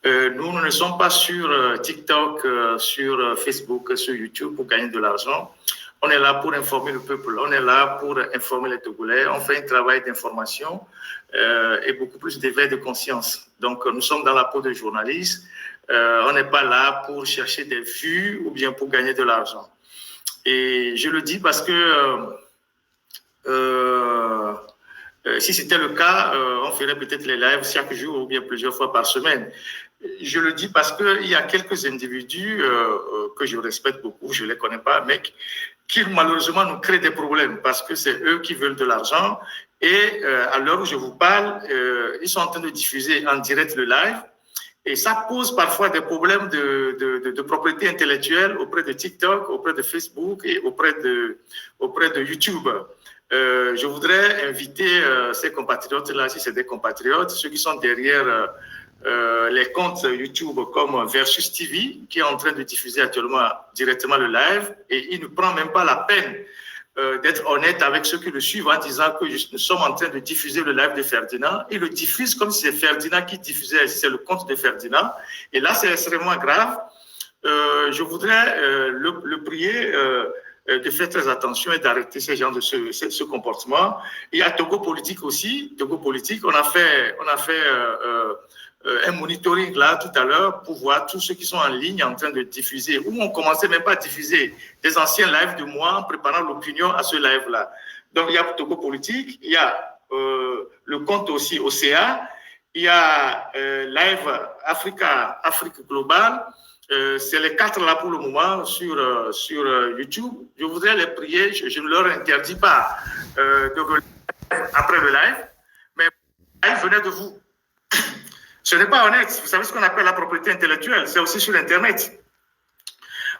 Nous ne sommes pas sur TikTok, sur Facebook, sur YouTube pour gagner de l'argent. On est là pour informer le peuple, on est là pour informer les Togolais. On fait un travail d'information et beaucoup plus d'éveil de conscience. Donc, nous sommes dans la peau de journalistes. On n'est pas là pour chercher des vues ou bien pour gagner de l'argent. Et je le dis parce que si c'était le cas, on ferait peut-être les lives chaque jour ou bien plusieurs fois par semaine. Je le dis parce qu'il y a quelques individus que je respecte beaucoup, je ne les connais pas, mais qui malheureusement nous créent des problèmes parce que c'est eux qui veulent de l'argent. Et à l'heure où je vous parle, ils sont en train de diffuser en direct le live. Et ça pose parfois des problèmes de propriété intellectuelle auprès de TikTok, auprès de Facebook et auprès de YouTube. Je voudrais inviter ces compatriotes-là, si c'est des compatriotes, ceux qui sont derrière les comptes YouTube comme Versus TV, qui est en train de diffuser actuellement directement le live, et il ne prend même pas la peine d'être honnête avec ceux qui le suivent en disant que nous sommes en train de diffuser le live de Ferdinand. Il le diffuse comme si c'est Ferdinand qui diffusait, si c'est le compte de Ferdinand. Et là, c'est extrêmement grave. Je voudrais le prier de faire très attention et d'arrêter ce genre de ce comportement. Il y a Togo Politique aussi. Togo Politique, on a fait un monitoring là tout à l'heure pour voir tous ceux qui sont en ligne en train de diffuser, ou on commençait même pas à diffuser des anciens lives de moi en préparant l'opinion à ce live-là. Donc il y a Togo Politique, il y a le compte aussi OCA, il y a Live Afrique Globale. C'est les 4 là pour le moment sur YouTube. Je voudrais les prier, je ne leur interdis pas de relancer après le live, mais le live venait de vous. Ce n'est pas honnête. Vous savez ce qu'on appelle la propriété intellectuelle, c'est aussi sur Internet.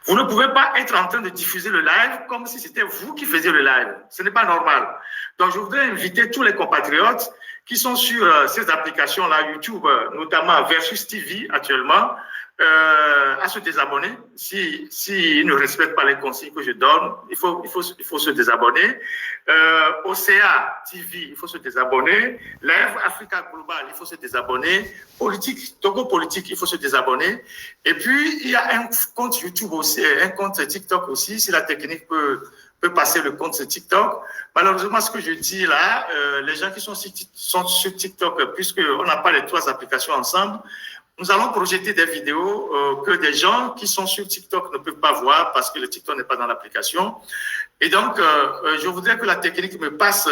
Vous ne pouvez pas être en train de diffuser le live comme si c'était vous qui faisiez le live. Ce n'est pas normal. Donc, je voudrais inviter tous les compatriotes qui sont sur ces applications-là, YouTube, notamment Versus TV actuellement, à se désabonner. S'ils ne respectent pas les consignes que je donne, il faut se désabonner. OCA TV, il faut se désabonner. Live Africa Global, il faut se désabonner. Togo Politique, il faut se désabonner. Et puis, il y a un compte YouTube aussi, un compte TikTok aussi, si la technique peut passer le compte TikTok. Malheureusement, ce que je dis là, les gens qui sont sur TikTok, puisqu'on n'a pas les 3 applications ensemble, nous allons projeter des vidéos que des gens qui sont sur TikTok ne peuvent pas voir parce que le TikTok n'est pas dans l'application. Et donc, je voudrais que la technique me passe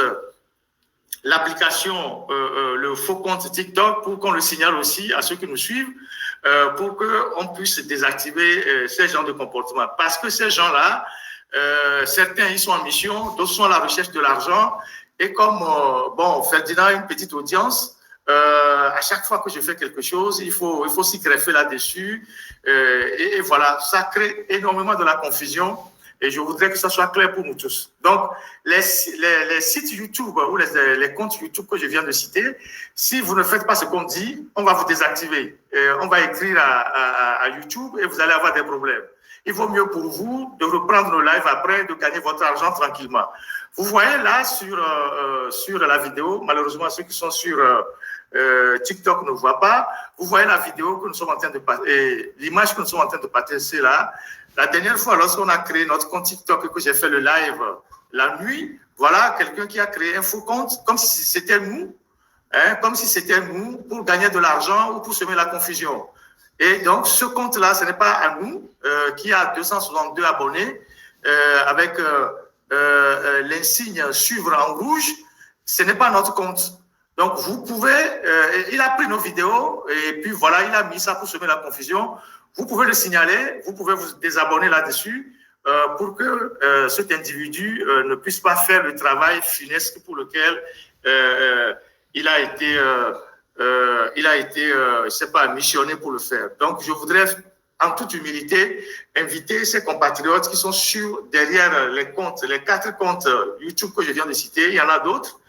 l'application, le faux compte TikTok pour qu'on le signale aussi à ceux qui nous suivent, pour qu'on puisse désactiver ces genres de comportements. Parce que ces gens-là, certains, ils sont en mission, d'autres sont à la recherche de l'argent. Et comme, Ferdinand a une petite audience, à chaque fois que je fais quelque chose, il faut s'y greffer là-dessus. Et voilà, ça crée énormément de la confusion. Et je voudrais que ça soit clair pour nous tous. Donc, les sites YouTube ou les comptes YouTube que je viens de citer, si vous ne faites pas ce qu'on dit, on va vous désactiver. On va écrire à YouTube et vous allez avoir des problèmes. Il vaut mieux pour vous de reprendre le live après, de gagner votre argent tranquillement. Vous voyez là sur la vidéo, malheureusement ceux qui sont sur TikTok ne voient pas, vous voyez la vidéo que nous sommes en train de l'image que nous sommes en train de partager là. La dernière fois, lorsqu'on a créé notre compte TikTok et que j'ai fait le live la nuit, voilà quelqu'un qui a créé un faux compte comme si c'était nous, pour gagner de l'argent ou pour semer la confusion. Et donc, ce compte-là, ce n'est pas à nous, qui a 262 abonnés, avec l'insigne suivre en rouge, ce n'est pas notre compte. Donc, vous pouvez, il a pris nos vidéos et puis voilà, il a mis ça pour semer la confusion. Vous pouvez le signaler, vous pouvez vous désabonner là-dessus pour que cet individu ne puisse pas faire le travail funeste pour lequel il a été, je sais pas, missionné pour le faire. Donc, je voudrais, en toute humilité, inviter ces compatriotes qui sont derrière les comptes, les 4 comptes YouTube que je viens de citer, il y en a d'autres,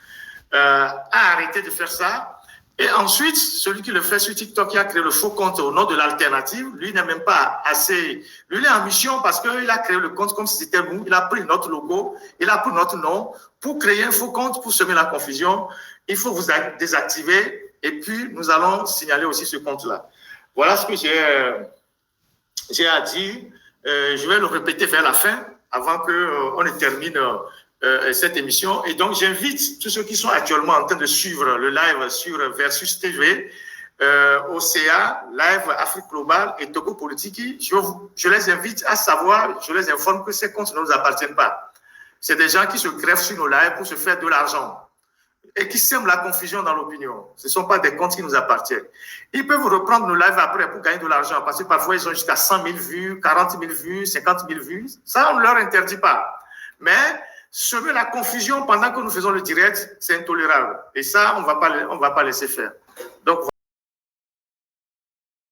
à arrêter de faire ça. Et ensuite, celui qui le fait sur TikTok, qui a créé le faux compte au nom de l'alternative, lui n'est même pas assez... Lui, il est en mission parce qu'il a créé le compte comme si c'était nous. Il a pris notre logo, il a pris notre nom pour créer un faux compte, pour semer la confusion. Il faut vous désactiver Et puis, nous allons signaler aussi ce compte-là. Voilà ce que j'ai à dire. Je vais le répéter vers la fin, avant qu'on ne termine cette émission. Et donc, j'invite tous ceux qui sont actuellement en train de suivre le live sur Versus TV, OCA, Live Afrique Globale et Togo Politique. Je les invite à savoir, je les informe que ces comptes ne nous appartiennent pas. C'est des gens qui se greffent sur nos lives pour se faire de l'argent et qui sèment la confusion dans l'opinion. Ce ne sont pas des comptes qui nous appartiennent. Ils peuvent reprendre nos lives après pour gagner de l'argent parce que parfois ils ont jusqu'à 100 000 vues, 40 000 vues, 50 000 vues. Ça, on ne leur interdit pas. Mais semer la confusion pendant que nous faisons le direct, c'est intolérable. Et ça, on ne va pas laisser faire. Donc,